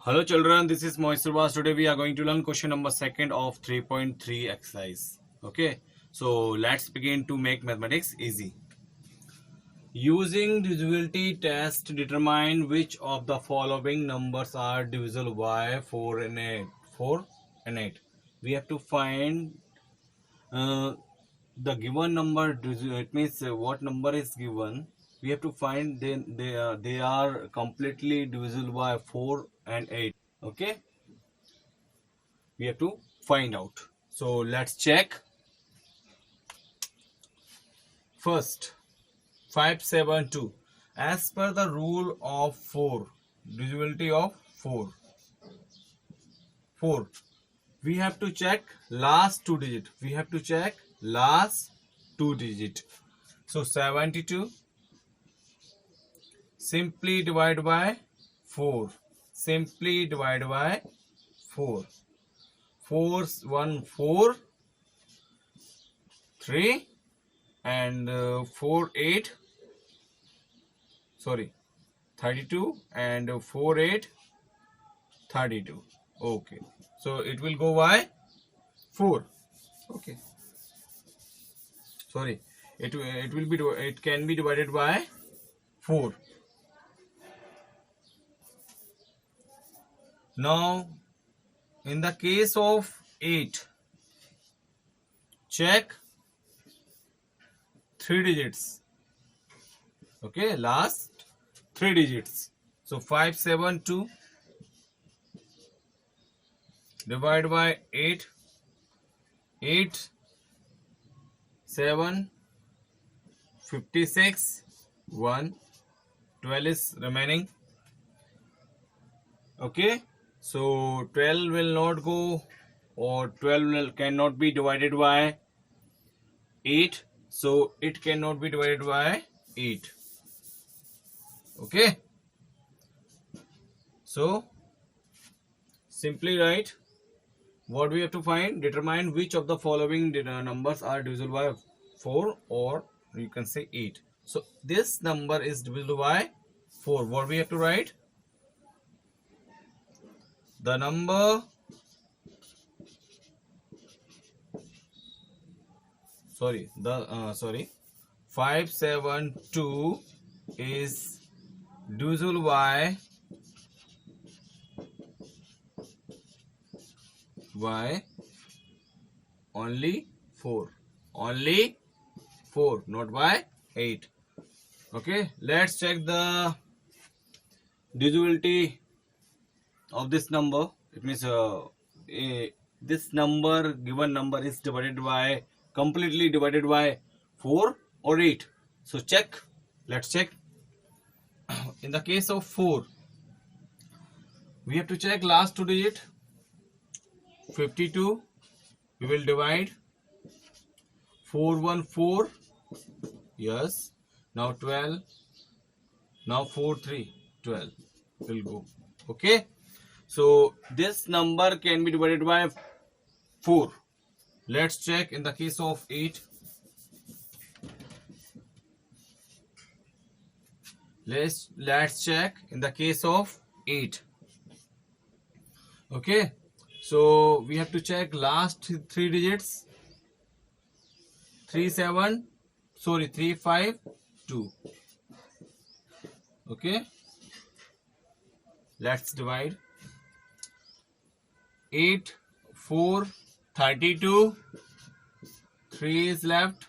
Hello children, this is Moise Surwas. Today we are going to learn question number second of 3.3 exercise. Okay, so let's begin to make mathematics easy. Using divisibility test, determine which of the following numbers are divisible by 4 and 8. 4 and 8. We have to find uh, the given number. It means what number is given. We have to find they are completely divisible by 4 and 8. Okay, we have to find out. So let's check. First, 572. As per the rule of 4, divisibility of 4, we have to check last two digit. So 72 simply divide by 4. 4 1 4 3 and 4 8 32 and 4 8 32. Okay, so it will go by 4. Okay, it can be divided by 4. Now in the case of 8, check 3 digits. Okay, last 3 digits. So 572 divide by 8. 8 7 56 1 12 is remaining. Okay, so 12 will not go, or 12 cannot be divided by 8, so it cannot be divided by 8. Okay, so simply write what we have to find. Determine which of the following numbers are divisible by 4, or you can say 8. So this number is divisible by 4. What we have to write? The number 572 is divisible by only 4. Only 4, not by 8. Okay, let's check the divisibility of this number. It means this given number is completely divided by 4 or 8. So check. Let's check. In the case of 4, we have to check last two digit. 52 we will divide. 4 1 4. Yes. Now 12. Now 4 3 12 will go. Okay, so this number can be divided by 4. Let's check in the case of 8. Let's check in the case of 8. Okay, so we have to check last 3 digits. 3 5 2. Okay, let's divide. 8 4 32. 3 is left.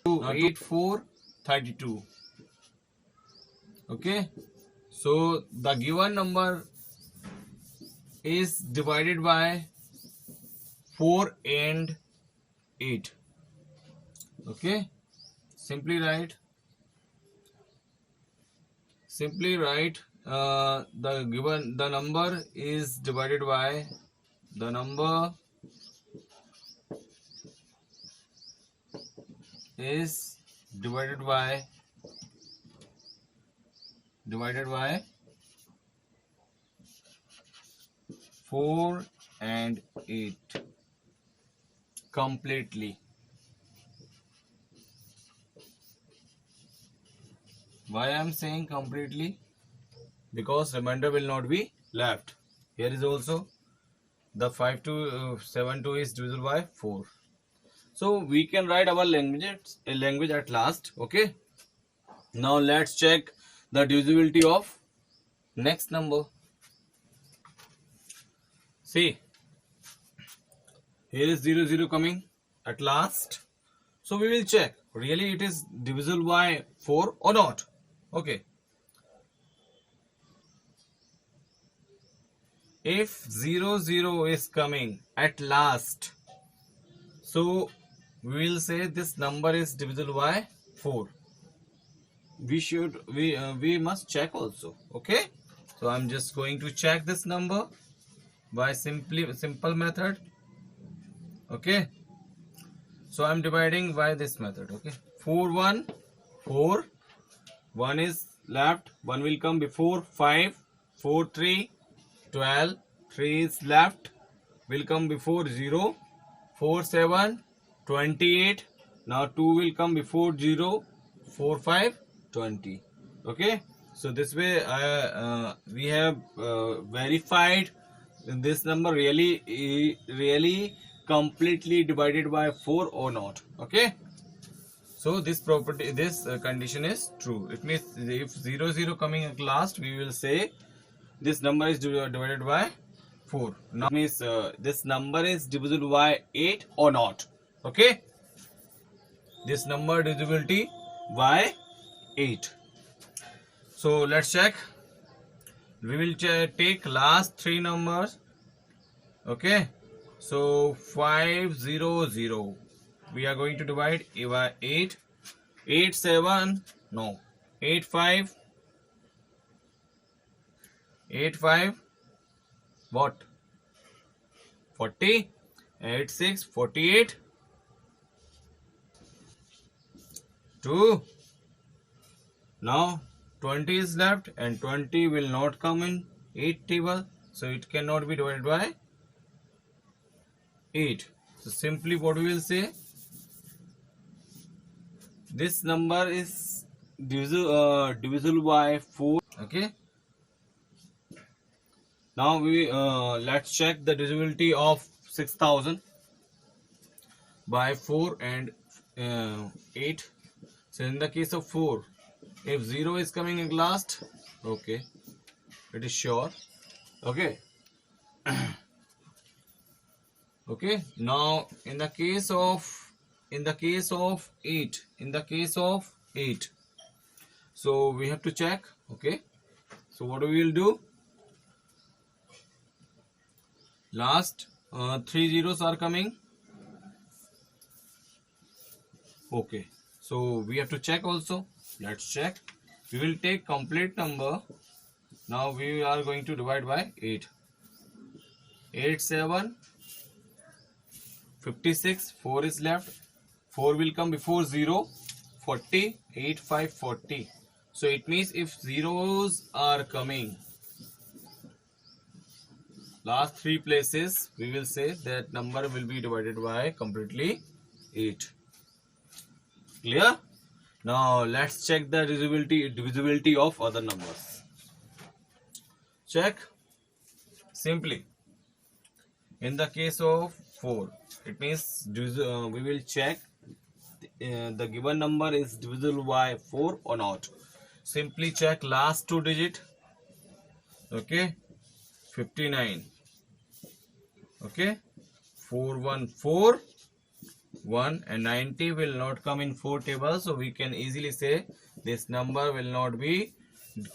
8 4 32. Okay, so the given number is divided by 4 and 8. Okay, simply write the number is divided by the number is divided by 4 and 8 completely. Why I am saying completely? Because remainder will not be left. Here is also the 5272 is divisible by 4. So we can write our language at last. Okay. Now let's check the divisibility of next number. See, here is 0 0 coming at last. So we will check really it is divisible by 4 or not. Okay. If 0 0 is coming at last, so we will say this number is divisible by 4. We must check also. Okay. So I'm just going to check this number by simple method. Okay. So I'm dividing by this method. Okay. 4 1 4. 1 is left. 1 will come before 5. 4 3 12. 3 is left. Will come before 0. 4 7 28. Now 2 will come before 0. 4 5 20. Okay. So this way we have verified this number really completely divided by 4 or not. Okay. So this condition is true. It means if 0 0 coming at last, we will say this number is divided by 4. Now it means this number is divisible by 8 or not. Okay. This number divisibility by 8. So let's check. We will take last 3 numbers. Okay. So 5 0 0. We are going to divide by 8. 8 7 no 8 5 8 5 what 40 8 6 48 2. Now 20 is left and 20 will not come in 8 table, so it cannot be divided by 8. So simply what we will say, this number is divisible by 4. Okay. Now we let's check the divisibility of 6000 by 4 and 8. So in the case of 4, if 0 is coming in last, okay, it is sure. Okay. Okay. Now in the case of 8, so we have to check. Okay. So what we will do? Last 3 zeros are coming. Okay. So we have to check also. Let's check. We will take complete number. Now we are going to divide by 8. 8 7 56. 4 is left. 4 will come before 0. 40. 8 5 40. So it means if zeros are coming last 3 places, we will say that number will be divided by completely 8. Clear? Now let's check the divisibility of other numbers. Check. Simply in the case of 4, it means we will check the given number is divisible by 4 or not. Simply check last 2 digit. Okay. 59. Okay. 4 1 4 1 and 90 will not come in 4 tables, so we can easily say this number will not be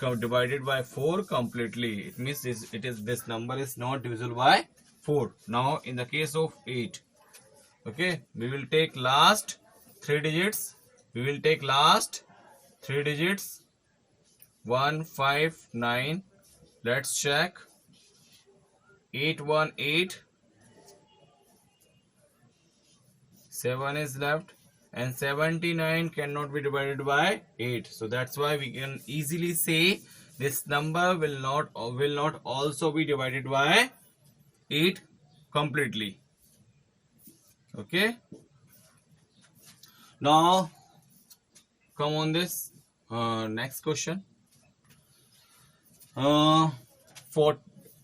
divided by 4 completely. It means this number is not divisible by 4. Now in the case of 8, okay, we will take last 3 digits. 1 5 9. Let's check. 8 1 8. 7 is left and 79 cannot be divided by 8. So that's why we can easily say this number will not also be divided by 8 completely. Okay. Now come on this next question.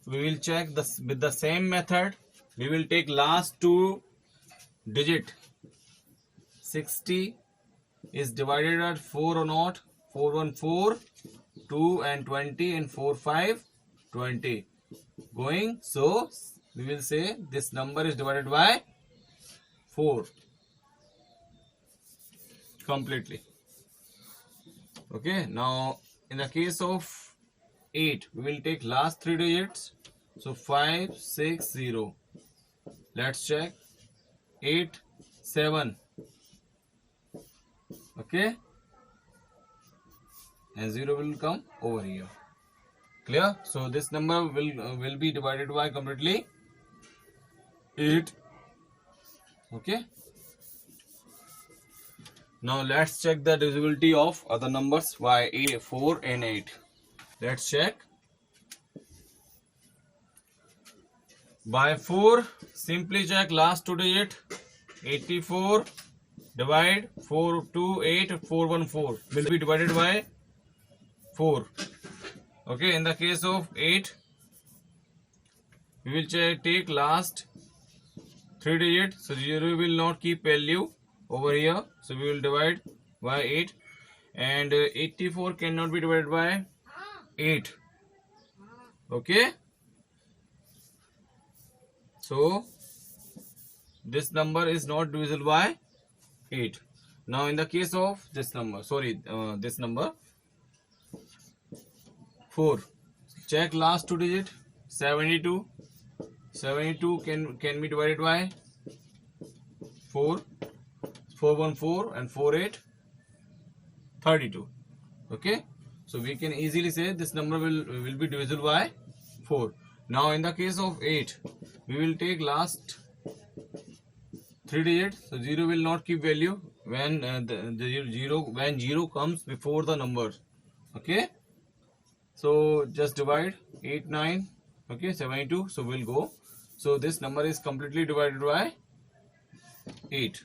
we will check this with the same method. We will take last two digit. 60 is divided at 4 or not. 4 1 4, 2 and 20 and 4 5 20 going. So we will say this number is divided by 4 completely. Okay, now in the case of 8, we will take last three digits. So 5 6 0. Let's check. 8 7. Okay, and 0 will come over here. Clear? So this number will be divided by completely 8. Okay. Now let's check the divisibility of other numbers by 4 and 8. Let's check. By 4, simply check last two digit. 84 divide 4 2 8 4 1 4 will be divided by 4. Okay, in the case of 8, we will take last three digit. So 0 will not keep value over here. So we will divide by 8, and 84 cannot be divided by 8. Okay. So this number is not divisible by 8. Now in the case of this number, this number 4, check last two digit. 72. 72 can be divided by 4. 4 1 4 and 4 8 32. Okay, so we can easily say this number will be divisible by 4. Now in the case of 8, we will take last three digits. So 0 will not keep value when when 0 comes before the numbers. Okay, so just divide 8 9. Okay, 72. So we'll go. So this number is completely divided by 8.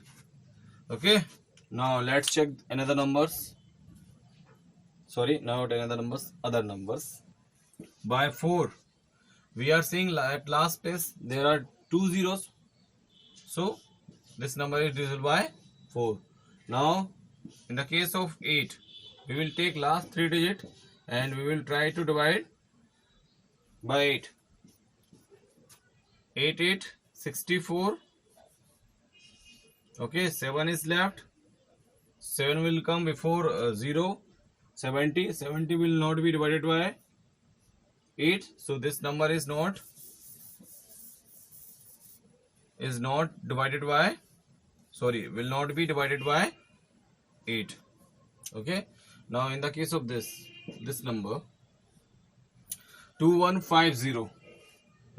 Okay, now let's check another numbers. Not another numbers, other numbers. By 4, we are seeing at last place there are 2 zeros. So this number is divisible by 4. Now in the case of 8, we will take last three digit and we will try to divide by 8. 8 8 64. Okay, 7 is left. 7 will come before 0. 70. 70 will not be divided by 8. So this number is not divided by, will not be divided by 8. Okay. Now in the case of this number 2150.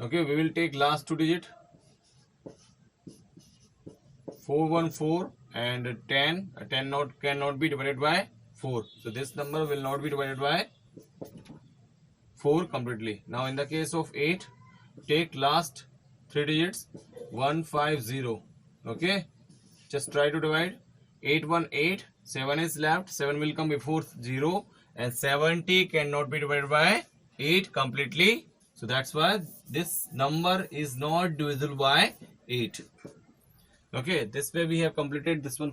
Okay, we will take last two digit. 414 and 10. 10 cannot be divided by 4. So this number will not be divided by 4 completely. Now in the case of 8, take last three digits. 150. Okay, just try to divide. 8 1 8. 7 is left. 7 will come before 0, and 70 cannot be divided by 8 completely. So that's why this number is not divisible by 8. Okay, this way we have completed this one.